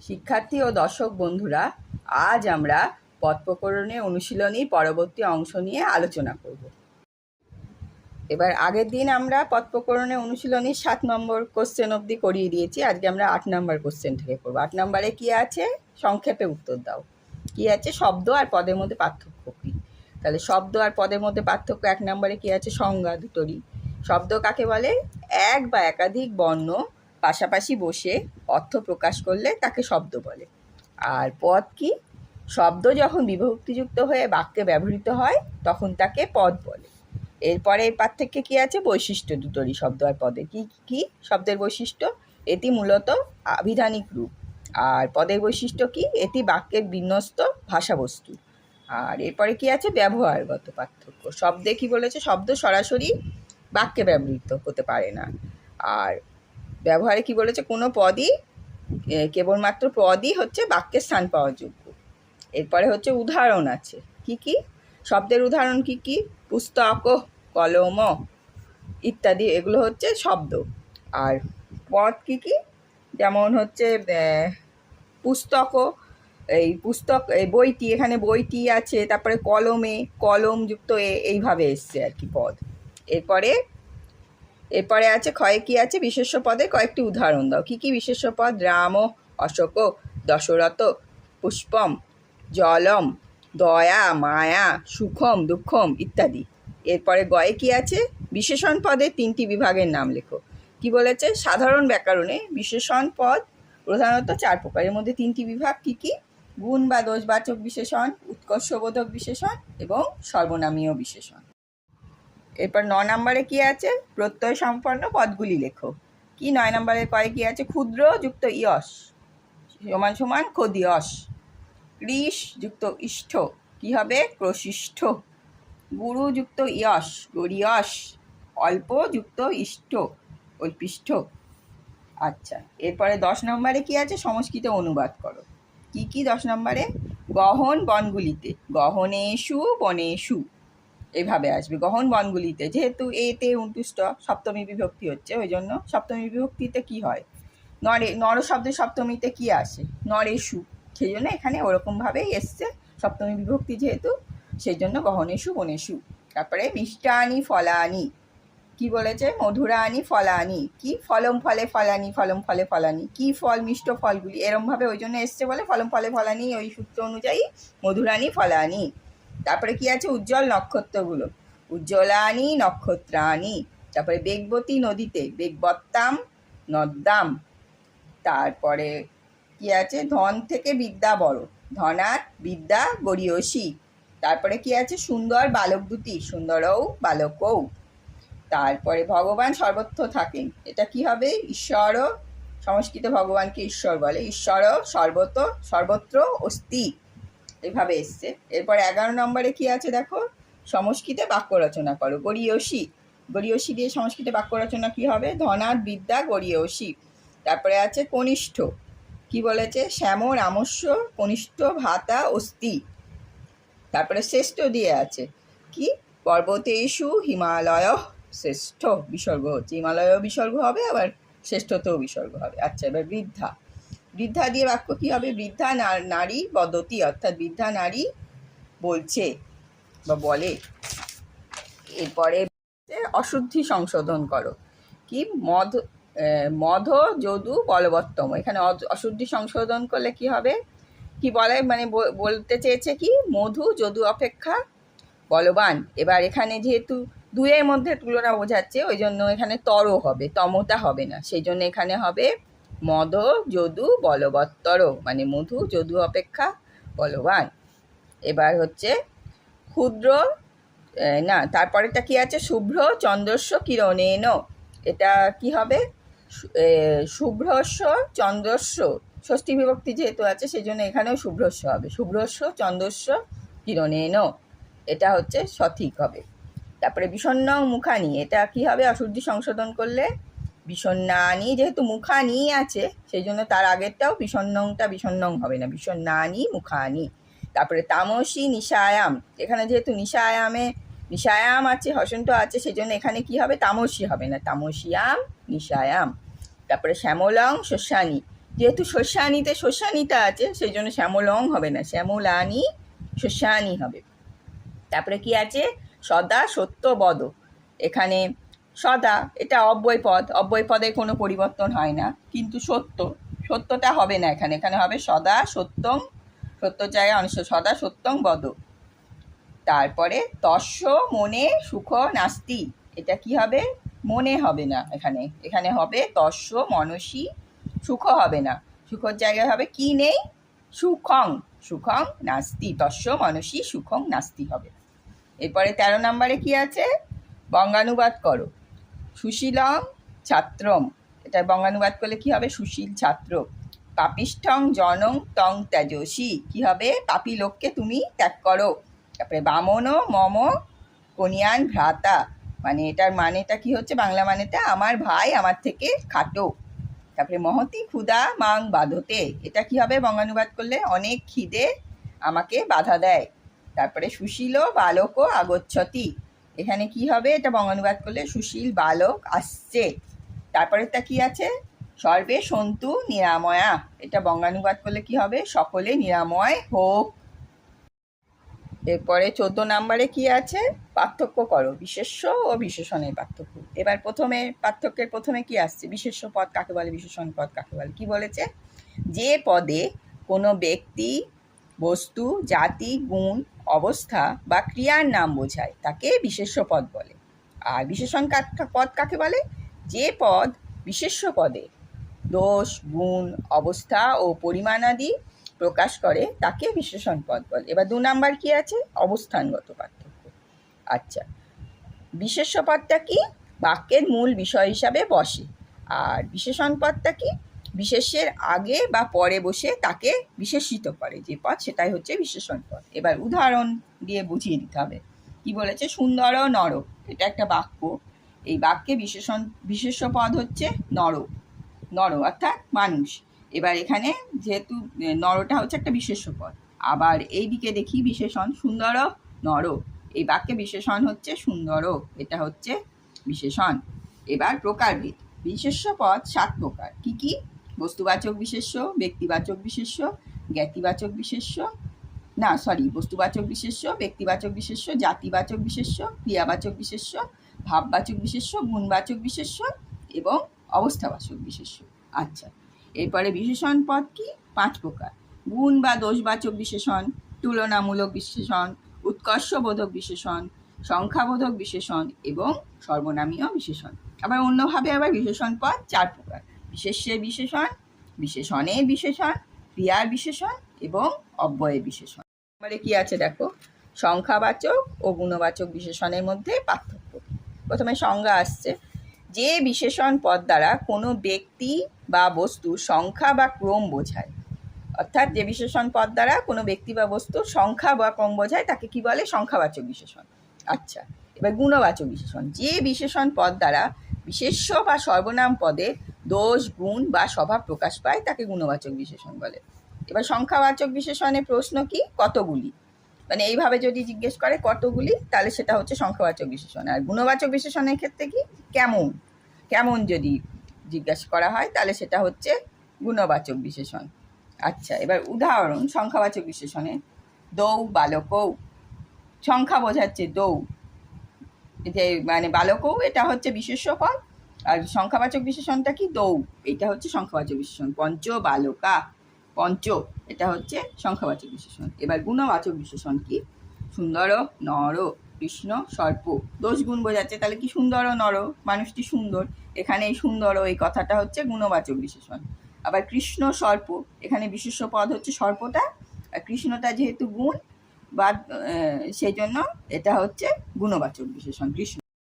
শিক্ষার্থী ও দর্শক বন্ধুরা, আজ আমরা পদ প্রকরণে অনুশীলনীর পরবর্তী অংশ নিয়ে আলোচনা করব। এবার আগের দিন আমরা পদ প্রকরণে অনুশীলনীর 7 নম্বর কোশ্চেন অবধি করিয়ে দিয়েছি। আজকে আমরা 8 নম্বর কোশ্চেন থেকে করবো। 8 নম্বরে কি আছে, সংক্ষেপে উত্তর দাও। কি আছে, শব্দ আর পদের মধ্যে পার্থক্য কী। তাহলে শব্দ আর পদের মধ্যে পার্থক্য 1 নম্বরে কি আছে, সংজ্ঞা দুটোরই। শব্দ কাকে বলে? এক বা একাধিক বর্ণ পাশাপাশি বসে অর্থ প্রকাশ করলে তাকে শব্দ বলে। আর পদ কি? শব্দ যখন বিভক্তিযুক্ত হয়ে বাক্যে ব্যবহৃত হয় তখন তাকে পদ বলে। এরপরে এর পার্থক্যে কী আছে, বৈশিষ্ট্য দুটোরই, শব্দ আর পদের। কি কি শব্দের বৈশিষ্ট্য? এটি মূলত আবিধানিক রূপ। আর পদের বৈশিষ্ট্য কি? এটি বাক্যের বিন্যস্ত ভাষাবস্তু। আর এরপরে কি আছে, ব্যবহারগত পার্থক্য। শব্দে কি বলেছে, শব্দ সরাসরি বাক্যে ব্যবহৃত হতে পারে না। আর ব্যবহারে কি বলেছে, কোনো পদই, কেবলমাত্র পদই হচ্ছে বাক্যে স্থান পাওয়ার যোগ্য। এরপরে হচ্ছে উদাহরণ আছে। কি কি শব্দের উদাহরণ? কি কি? পুস্তক, কলম ইত্যাদি, এগুলো হচ্ছে শব্দ। আর পদ কি কি? যেমন হচ্ছে পুস্তক, এই পুস্তক, এই বইটি, এখানে বইটি আছে, তারপরে কলমে, কলম যুক্ত এইভাবে এসছে আর কি পদ। এরপরে আছে ক্ষয়ে কি আছে, বিশেষ্য পদে কয়েকটি উদাহরণ দাও। কি কি বিশেষ্য পদ? রাম, অশোক, দশরথ, পুষ্পম, জলম, দয়া, মায়া, সুখম, দুঃখম ইত্যাদি। এরপরে গয়ে কি আছে, বিশেষণ পদের 3টি বিভাগের নাম লেখো। কি বলেছে, সাধারণ ব্যাকরণে বিশেষণ পদ প্রধানত 4 প্রকার। এর মধ্যে 3টি বিভাগ। কি কি? গুণ বা দোষবাচক বিশেষণ, উৎকর্ষবোধক বিশেষণ এবং সর্বনামীয় বিশেষণ। এরপর 9 নম্বরে কি আছে, প্রত্যয় সম্পন্ন পদগুলি লেখো। কি 9 নম্বরে কয়ে কি আছে, ক্ষুদ্র যুক্ত ইয়স সমান সমান ক্ষদিয়স। কৃষ যুক্ত ইষ্ঠ কি হবে, ক্রশিষ্ঠ। গুরু যুক্ত ইয়স গরিয়স। অল্প যুক্ত ইষ্ঠ অল্পিষ্ঠ। আচ্ছা, এরপরে 10 নম্বরে কি আছে, সংস্কৃতে অনুবাদ করো। কি কি 10 নম্বরে? গহন বনগুলিতে, গহনেষু বনেষু, এইভাবে আসবে। গহন বনগুলিতে, যেহেতু এতে উন্তুষ্ট সপ্তমী বিভক্তি হচ্ছে, ওই জন্য সপ্তমী বিভক্তিতে কি হয়, নর শব্দের সপ্তমীতে কি আসে, নরেষু, সেই জন্য এখানে ওরকমভাবেই এসছে সপ্তমী বিভক্তি যেহেতু, সেই জন্য গহনেষু বনেষু। তারপরে মিষ্টানি ফলানি, কি বলেছে, মধুরানি ফলানি। কি? ফলম ফলে ফলানি, ফলম ফলে ফলানি। কি ফল? মিষ্ট ফলগুলি, এরমভাবে ওই জন্য এসছে বলে ফলম ফলে ফলানি, ওই সূত্র অনুযায়ী মধুরানি ফলানি। তারপরে কি আছে, উজ্জ্বল নক্ষত্রগুলো, উজ্জ্বলানি নক্ষত্রানি। তারপরে বেগবতী নদীতে, বেগবত্তাম নদ্দাম। তারপরে কি আছে, ধন থেকে বিদ্যা বড়, ধনাৎ বিদ্যা গরিয়সী। তারপরে কি আছে, সুন্দর বালক দুটি, সুন্দরৌ বালকৌ। তারপরে ভগবান সর্বত্র থাকেন, এটা কি হবে, ঈশ্বর, সংস্কৃতে ভগবানকে ঈশ্বর বলে। ঈশ্বর সর্বত্র অস্তি, এইভাবে এসছে। এরপর 11 নম্বরে কি আছে দেখো, সংস্কৃতে বাক্য রচনা করো। গরিয়সী, গরিয়সী দিয়ে সংস্কৃতে বাক্য রচনা কি হবে, ধনাৎ বিদ্যা গরিয়সী। তারপরে আছে কনিষ্ঠ, কি বলেছে, শ্যাম রামস্য কনিষ্ঠ ভাতা অস্তি। তারপরে শ্রেষ্ঠ দিয়ে আছে, কি, পর্বতেষু হিমালয় শ্রেষ্ঠ, বিসর্গ হচ্ছে, হিমালয় বিসর্গ হবে, আবার শ্রেষ্ঠতেও বিসর্গ হবে। আচ্ছা, এবার বৃদ্ধা, বৃদ্ধা দিয়ে বাক্য কি হবে, বৃদ্ধা নারী বদতি, অর্থাৎ বৃদ্ধা নারী বলছে বা বলে। এরপরে অশুদ্ধি সংশোধন করো। কি, মধ যদু বলবত্তম, এখানে অশুদ্ধি সংশোধন করলে কি হবে, কি বলে, মানে বলতে চেয়েছে কি, মধু যদু অপেক্ষা বলবান। এবার এখানে যেহেতু দুয়ের মধ্যে তুলনা বোঝাচ্ছে, ওই জন্য এখানে তর হবে, তমতা হবে না, সেই জন্য এখানে হবে মদ যদু বলবত্তর, মানে মধু যদু অপেক্ষা বলবান। এবার হচ্ছে ক্ষুদ্র, না, তারপরেটা কি আছে, শুভ্র চন্দ্রস্য কিরণেন, এটা কি হবে, শুভ্রস্য চন্দ্রস্য, ষষ্ঠী বিভক্তি যেহেতু আছে সেই জন্য এখানেও শুভ্রস্য হবে, শুভ্রস্য চন্দ্রস্য কিরণেন, এটা হচ্ছে সঠিক হবে। তারপরে বিষণ্ণ মুখানি, এটা কি হবে, অশুদ্ধি সংশোধন করলে বিষণ্ণানি, যেহেতু মুখানি আছে সেই জন্য তার আগেরটাও বিষণ্ণংটা বিষণ্ণং হবে না, বিষণ্ণানি মুখানি। তারপরে তামসী নিশায়াম, এখানে যেহেতু নিশায়াম আছে, হসন্ত আছে, সেই জন্য এখানে কি হবে, তামসী হবে না, তামসিয়াম নিশায়াম। তারপরে শ্যামলং শস্যানি, যেহেতু শস্যানিতে শস্যানিটা আছে সেই জন্য শ্যামলং হবে না, শ্যামলানি শস্যানি হবে। তারপরে কি আছে, সদা সত্য বদ। এখানে সদা এটা অব্যয় পদ, অব্যয় পদে কোনো পরিবর্তন হয় না, কিন্তু সত্য, সত্যটা হবে না এখানে, এখানে হবে সদা সত্যং, সত্যর জায়গায় অনেক সদা সত্যং বদ। তারপরে তস্য মনে সুখ নাস্তি, এটা কি হবে, মনে হবে না এখানে, এখানে হবে তস্য মনসী সুখ হবে না, সুখর জায়গায় হবে কি নেই, সুখং, সুখং নাস্তি, তস্য মনসী সুখং নাস্তি হবে। এরপরে 13 নম্বরে কি আছে, বঙ্গানুবাদ করো। সুশীলং ছাত্রম, এটা বঙ্গানুবাদ করলে কি হবে, সুশীল ছাত্র। পাপিষ্ঠং জনং তং ত্যাজসী, কি হবে, পাপী লোককে তুমি ত্যাগ করো। তারপরে বামন মম কনিয়ান ভ্রাতা, মানে এটার মানেটা কি হচ্ছে, বাংলা মানেটা আমার ভাই আমার থেকে খাটো। তারপরে মহতি ক্ষুধা মাং বাধতে, এটা কি হবে বঙ্গানুবাদ করলে, অনেক খিদে আমাকে বাধা দেয়। তারপরে সুশীল বালক আগচ্ছতি, এখানে কি হবে, এটা বঙ্গানুবাদ করলে সুশীল বালক আসছে। তারপরেরটা কি আছে, সর্বে সন্তু নিরাময়া, এটা বঙ্গানুবাদ করলে কি হবে, সকলে নিরাময় হোক। এরপরে 14 নম্বরে কি আছে, পার্থক্য করো, বিশেষ্য ও বিশেষণের পার্থক্য। এবার প্রথমে পার্থক্যের প্রথমে কি আসছে, বিশেষ্য পদ কাকে বলে, বিশেষণ পদ কাকে বলে। কি বলেছে, যে পদে কোনো ব্যক্তি বস্তু জাতি গুণ অবস্থা বা ক্রিয়ার নাম বোঝায় তাকে বিশেষ্য পদ বলে। আর বিশেষণ পদ কাকে বলে, যে পদ বিশেষ্য পদে দোষ গুণ অবস্থা ও পরিমাণাদি প্রকাশ করে তাকে বিশেষণ পদ বলে। এবার 2 নাম্বার কি আছে, অবস্থানগত পার্থক্য। আচ্ছা, বিশেষ্য পদটা কি, বাক্যের মূল বিষয় হিসাবে বসে, আর বিশেষণ পদটা কি, বিশেষ্যের আগে বা পরে বসে তাকে বিশেষিত করে যে পদ, সেটাই হচ্ছে বিশেষণ পদ। এবার উদাহরণ দিয়ে বুঝিয়ে দিতে হবে। কি বলেছে, সুন্দর নর, এটা একটা বাক্য, এই বাক্যে বিশেষ্য পদ হচ্ছে নর, নর অর্থাৎ মানুষ। এবার এখানে যেহেতু নরটা হচ্ছে একটা বিশেষ্য পদ, আবার এই দিকে দেখি বিশেষণ সুন্দর নর, এই বাক্যে বিশেষণ হচ্ছে সুন্দর, এটা হচ্ছে বিশেষণ। এবার প্রকারভেদ, বিশেষ্য পদ 7 প্রকার। কি কি, বস্তুবাচক বিশেষ্য, ব্যক্তিবাচক বিশেষ্য, জ্ঞাতিবাচক বিশেষ্য, না সরি বস্তুবাচক বিশেষ্য, ব্যক্তিবাচক বিশেষ্য, জাতিবাচক বিশেষ্য, ক্রিয়াবাচক বিশেষ্য, ভাববাচক বিশেষ্য, গুণবাচক বিশেষ্য এবং অবস্থাবাচক বিশেষ্য। আচ্ছা, এরপরে বিশেষণ পদ কি, 5 প্রকার। গুণ বা দোষবাচক বিশেষণ, তুলনামূলক বিশেষণ, উৎকর্ষবোধক বিশেষণ, সংখ্যাবোধক বিশেষণ এবং সর্বনামীয় বিশেষণ। আবার অন্যভাবে আবার বিশেষণ পদ 4 প্রকার, বিশেষ্যের বিশেষণ, বিশেষণের বিশেষণ, ক্রিয়ার বিশেষণ এবং অব্যয়ের বিশেষণ। এবারে কি আছে দেখো, সংখ্যাবাচক ও গুণবাচক বিশেষণের মধ্যে পার্থক্য। প্রথমে সংজ্ঞা আসছে, যে বিশেষণ পদ দ্বারা কোনো ব্যক্তি বা বস্তুর সংখ্যা বা ক্রম বোঝায়, অর্থাৎ যে বিশেষণ পদ দ্বারা কোনো ব্যক্তি বা বস্তুর সংখ্যা বা ক্রম বোঝায় তাকে কি বলে, সংখ্যাবাচক বিশেষণ। আচ্ছা, এবার গুণবাচক বিশেষণ, যে বিশেষণ পদ দ্বারা বিশেষ্য বা সর্বনাম পদে দোষ গুণ বা স্বভাব প্রকাশ পায় তাকে গুণবাচক বিশেষণ বলে। এবার সংখ্যাবাচক বিশেষণের প্রশ্ন কি, কতগুলি, মানে এইভাবে যদি জিজ্ঞেস করে কতগুলি, তাহলে সেটা হচ্ছে সংখ্যাবাচক বিশেষণ। আর গুণবাচক বিশেষণের ক্ষেত্রে কি, কেমন, কেমন যদি জিজ্ঞাসা করা হয় তাহলে সেটা হচ্ছে গুণবাচক বিশেষণ। আচ্ছা, এবার উদাহরণ সংখ্যাবাচক বিশেষণে, দৌ বালকৌ, সংখ্যা বোঝাচ্ছে দৌ, যে মানে বালকৌ এটা হচ্ছে বিশেষ্য পদ, আর সংখ্যাবাচক বিশেষণটা কি, দৌ, এটা হচ্ছে সংখ্যাবাচক বিশেষণ। পঞ্চ বালকা, পঞ্চ এটা হচ্ছে সংখ্যাবাচক বিশেষণ। এবার গুণবাচক বিশেষণ কি, সুন্দর নর, কৃষ্ণ সর্প, দোষ গুণ বোঝাচ্ছে, তাহলে কি সুন্দর নর, মানুষটি সুন্দর, এখানে এই সুন্দর এই কথাটা হচ্ছে গুণবাচক বিশেষণ। আবার কৃষ্ণ সর্প, এখানে বিশেষ্য পদ হচ্ছে সর্পটা, আর কৃষ্ণটা যেহেতু গুণ বা সেই জন্য এটা হচ্ছে গুণবাচক বিশেষণ, কৃষ্ণ।